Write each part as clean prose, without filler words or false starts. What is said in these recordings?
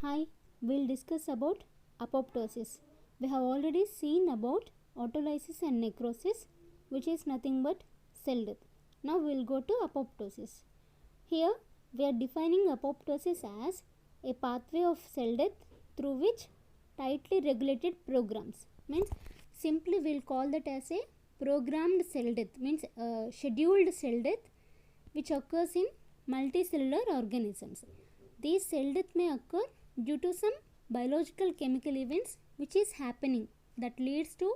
Hi, we'll discuss about apoptosis. We have already seen about autolysis and necrosis, which is nothing but cell death. Now we'll go to apoptosis. Here we are defining apoptosis as a pathway of cell death through which tightly regulated programs, means simply we'll call that as a programmed cell death, means scheduled cell death which occurs in multicellular organisms. These cell death may occur due to some biological chemical events which is happening that leads to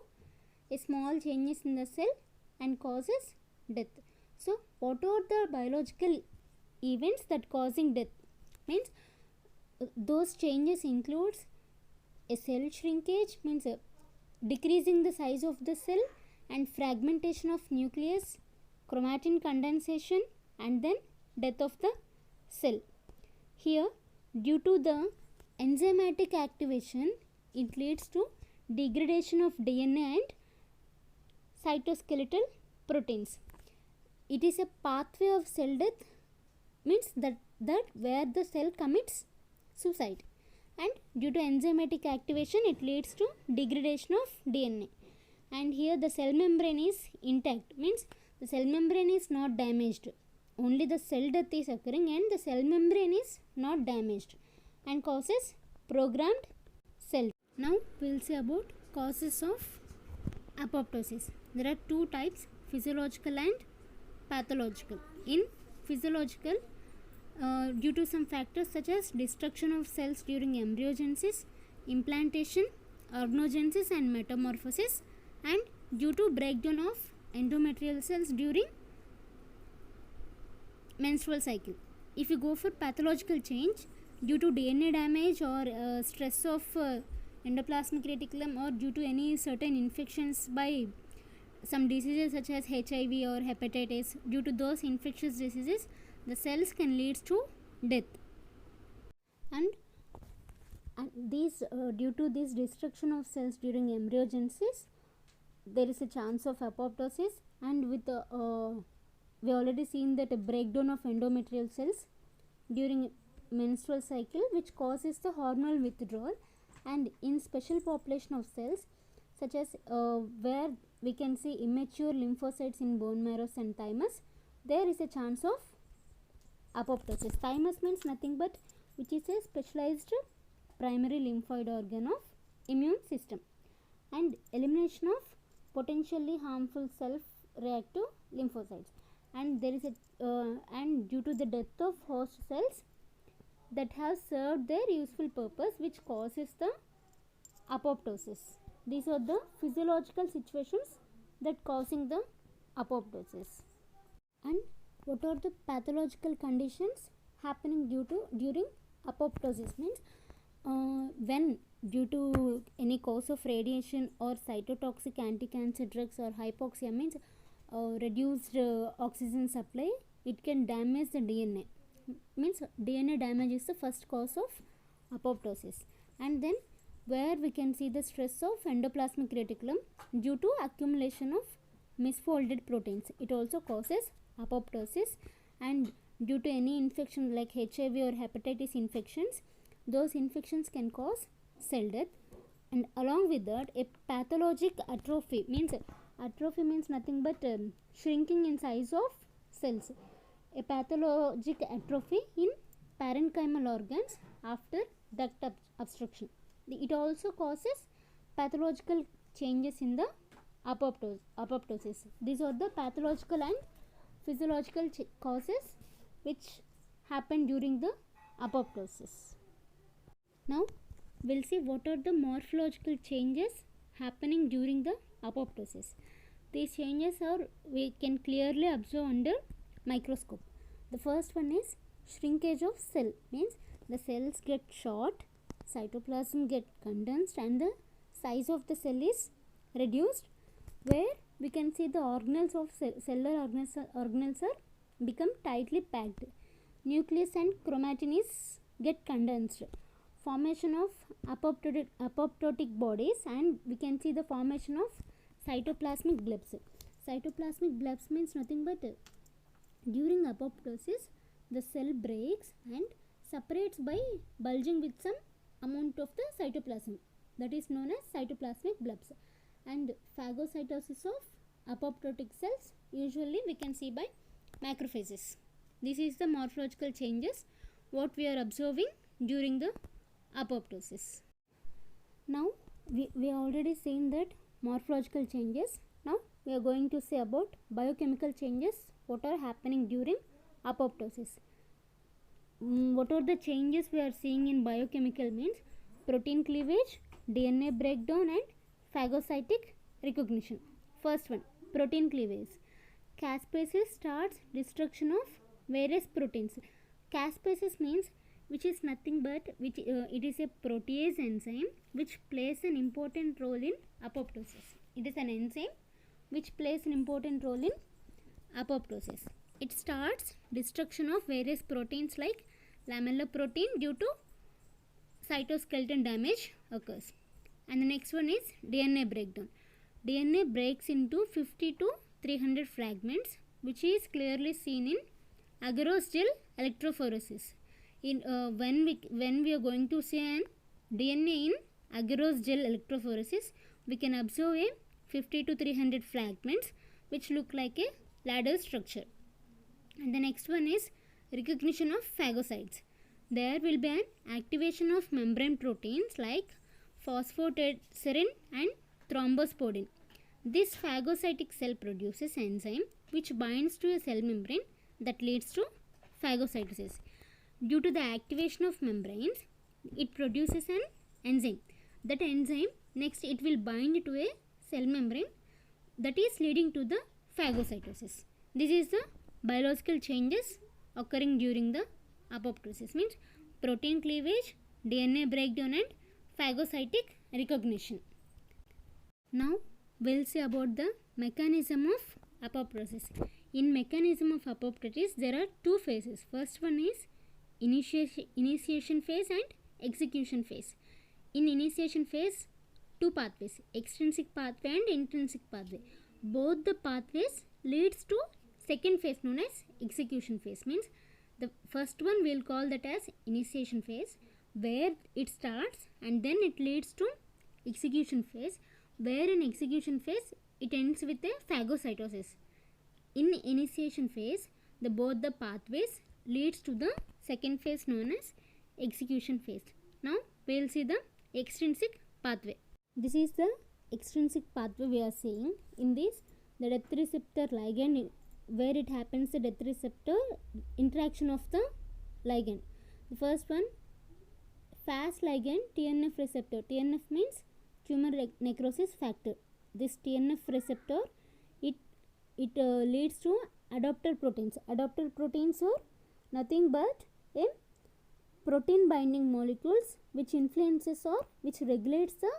a small changes in the cell and causes death. So what are the biological events that causing death? Means those changes includes a cell shrinkage, means decreasing the size of the cell, and fragmentation of nucleus, chromatin condensation, and then death of the cell. Here, due to the enzymatic activation, it leads to degradation of DNA and cytoskeletal proteins. It is a pathway of cell death, means that where the cell commits suicide, and due to enzymatic activation it leads to degradation of DNA. And here the cell membrane is intact, means the cell membrane is not damaged, only the cell death is occurring and the cell membrane is not damaged and causes programmed cell. Now we will see about causes of apoptosis. There are two types, physiological and pathological. In physiological, due to some factors such as destruction of cells during embryogenesis, implantation, organogenesis and metamorphosis, and due to breakdown of endometrial cells during menstrual cycle. If you go for pathological change due to DNA damage or stress of endoplasmic reticulum, or due to any certain infections by some diseases such as HIV or hepatitis, due to those infectious diseases the cells can lead to death. And these due to this destruction of cells during embryogenesis there is a chance of apoptosis, and with we already seen that a breakdown of endometrial cells during menstrual cycle which causes the hormonal withdrawal, and in special population of cells such as where we can see immature lymphocytes in bone marrow and thymus, there is a chance of apoptosis. Thymus means nothing but which is a specialized primary lymphoid organ of immune system, and elimination of potentially harmful self-reactive lymphocytes. And there is a and due to the death of host cells that have served their useful purpose which causes the apoptosis. These are the physiological situations that causing the apoptosis. And what are the pathological conditions happening during apoptosis? Means when due to any cause of radiation or cytotoxic anti-cancer drugs or hypoxia, means reduced oxygen supply, it can damage the DNA, means DNA damage is the first cause of apoptosis. And then where we can see the stress of endoplasmic reticulum due to accumulation of misfolded proteins, it also causes apoptosis. And due to any infection like HIV or hepatitis infections, those infections can cause cell death. And along with that, a pathologic atrophy means nothing but shrinking in size of cells. A pathologic atrophy in parenchymal organs after duct obstruction. It also causes pathological changes in the apoptosis. These are the pathological and physiological causes which happen during the apoptosis. Now we'll see what are the morphological changes happening during the apoptosis. These changes are we can clearly observe under microscope. The first one is shrinkage of cell, means the cells get short, cytoplasm get condensed, and the size of the cell is reduced, where we can see the organelles of cellular organelles are become tightly packed. Nucleus and chromatin is get condensed. Formation of apoptotic bodies, and we can see the formation of cytoplasmic blebs. Cytoplasmic blebs means nothing but during apoptosis the cell breaks and separates by bulging with some amount of the cytoplasm, that is known as cytoplasmic blebs. And phagocytosis of apoptotic cells usually we can see by macrophages. This is the morphological changes what we are observing during the apoptosis. Now we already seen that morphological changes. Now we are going to say about biochemical changes what are happening during apoptosis. What are the changes we are seeing in biochemical means protein cleavage, DNA breakdown and phagocytic recognition. First one, protein cleavage. Caspases starts destruction of various proteins. Caspases means which is nothing but it is a protease enzyme which plays an important role in apoptosis. It is an enzyme which plays an important role in apoptosis. It starts destruction of various proteins like lamellar protein due to cytoskeleton damage occurs. And the next one is DNA breakdown. DNA breaks into 50 to 300 fragments, which is clearly seen in agarose gel electrophoresis. When we are going to see an DNA in agarose gel electrophoresis, we can observe a 50 to 300 fragments which look like a ladder structure. And the next one is recognition of phagocytes. There will be an activation of membrane proteins like phosphotadcerin and thrombospodin. This phagocytic cell produces enzyme which binds to a cell membrane that leads to phagocytosis. Due to the activation of membranes, it produces an enzyme. That enzyme next it will bind to a cell membrane that is leading to the phagocytosis. This is the biological changes occurring during the apoptosis, means protein cleavage, DNA breakdown and phagocytic recognition. Now we'll see about the mechanism of apoptosis. In mechanism of apoptosis there are two phases. First one is initiation phase and execution phase. In initiation phase, two pathways, extrinsic pathway and intrinsic pathway. Both the pathways leads to second phase known as execution phase. Means the first one we'll call that as initiation phase, where it starts and then it leads to execution phase, where in execution phase it ends with a phagocytosis. In initiation phase, both the pathways leads to the second phase known as execution phase. Now we will see the extrinsic pathway. This is the extrinsic pathway we are seeing. In this, the death receptor ligand, where it happens the death receptor interaction of the ligand. The first one, Fas ligand TNF receptor. TNF means tumor necrosis factor. This TNF receptor it leads to adopter proteins. Adopter proteins are nothing but a protein binding molecules which influences or which regulates the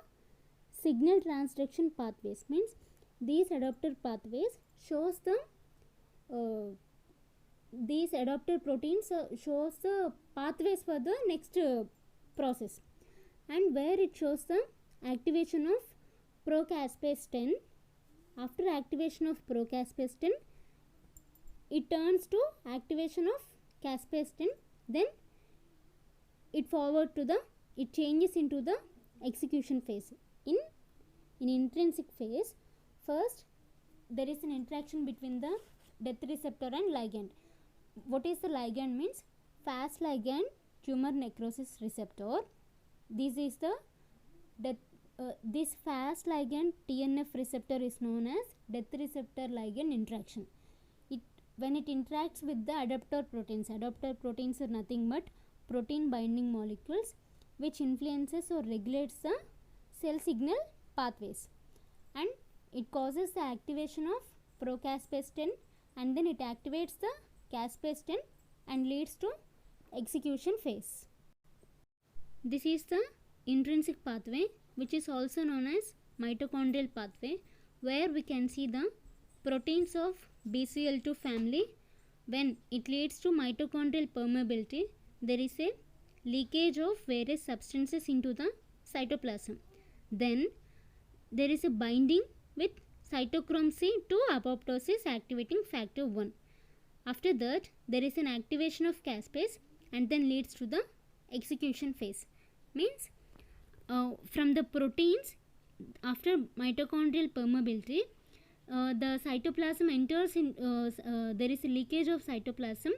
signal transduction pathways. Means these adopter pathways shows the these adopter proteins shows the pathways for the next process, and where it shows the activation of procaspase 10. After activation of procaspase 10, it turns to activation of caspase 10, then it changes into the execution phase. In intrinsic phase, first there is an interaction between the death receptor and ligand. What is the ligand means? Fas ligand tumor necrosis receptor. This is the this Fas ligand TNF receptor is known as death receptor ligand interaction. When it interacts with the adopter proteins are nothing but protein binding molecules which influences or regulates the cell signal pathways, and it causes the activation of procaspase 10, and then it activates the caspase 10 and leads to execution phase. This is the intrinsic pathway, which is also known as mitochondrial pathway, where we can see the proteins of BCL2 family. When it leads to mitochondrial permeability, there is a leakage of various substances into the cytoplasm. Then there is a binding with cytochrome C to apoptosis activating factor 1. After that, there is an activation of caspase and then leads to the execution phase. means from the proteins after mitochondrial permeability, the cytoplasm enters in, there is a leakage of cytoplasm,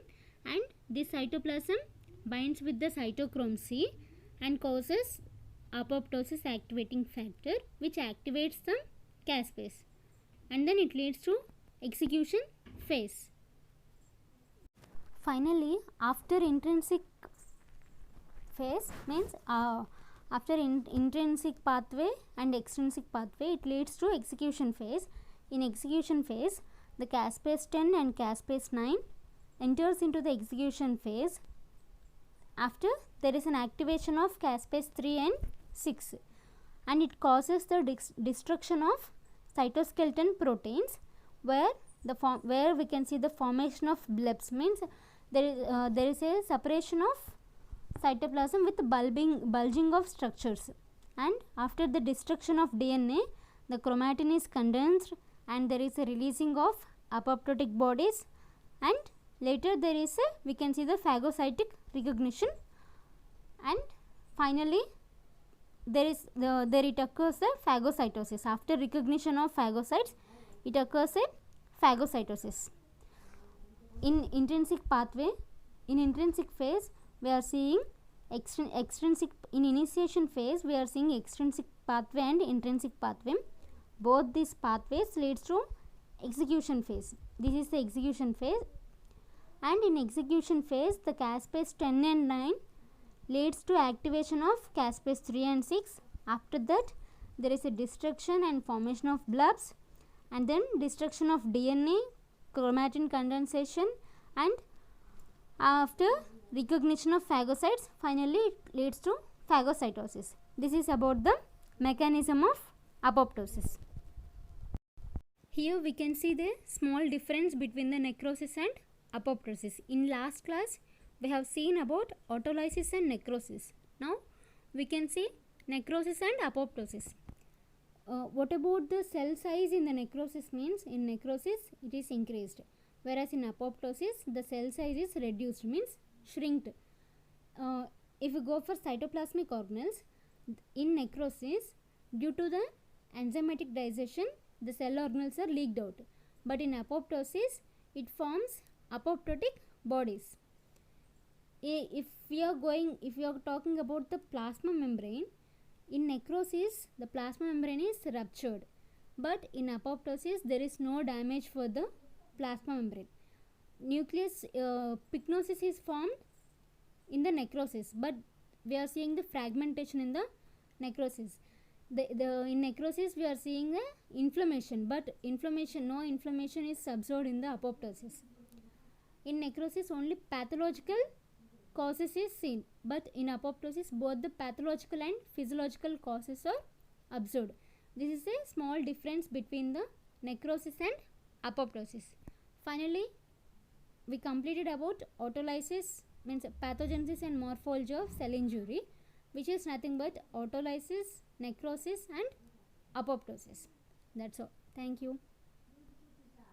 and this cytoplasm binds with the cytochrome C and causes apoptosis activating factor, which activates the caspase, and then it leads to execution phase. Finally, after intrinsic phase means after intrinsic pathway and extrinsic pathway, it leads to execution phase. In execution phase, the caspase 10 and caspase 9 enters into the execution phase. After, there is an activation of caspase 3 and 6, and it causes the destruction of cytoskeleton proteins, where where we can see the formation of blebs, means there is a separation of cytoplasm with bulging of structures, and after the destruction of DNA, the chromatin is condensed and there is a releasing of apoptotic bodies, and later there is a, we can see the phagocytic recognition, and finally there it occurs a phagocytosis. After recognition of phagocytes, it occurs a phagocytosis. In intrinsic pathway, in intrinsic phase, we are seeing extrinsic, in initiation phase we are seeing extrinsic pathway and intrinsic pathway. Both these pathways leads to execution phase. This is the execution phase, and in execution phase, the caspase 10 and 9 leads to activation of caspase 3 and 6. After that, there is a destruction and formation of blebs, and then destruction of DNA, chromatin condensation, and after recognition of phagocytes, finally it leads to phagocytosis. This is about the mechanism of apoptosis. Here we can see the small difference between the necrosis and apoptosis. In last class, we have seen about autolysis and necrosis. Now we can see necrosis and apoptosis. What about the cell size in the necrosis? Means in necrosis it is increased, whereas in apoptosis the cell size is reduced, means shrinked. If we go for cytoplasmic organelles, in necrosis, due to the enzymatic digestion, the cell organelles are leaked out, but in apoptosis it forms apoptotic bodies. If we are talking about the plasma membrane, in necrosis the plasma membrane is ruptured, but in apoptosis there is no damage for the plasma membrane. Nucleus pycnosis is formed in the necrosis, but we are seeing the fragmentation in the necrosis. In necrosis we are seeing the inflammation, but no inflammation is observed in the apoptosis. In necrosis only pathological causes is seen, but in apoptosis both the pathological and physiological causes are observed. This is a small difference between the necrosis and apoptosis. Finally, we completed about autolysis, means pathogenesis and morphology of cell injury, which is nothing but autolysis, necrosis and apoptosis. That's all. Thank you.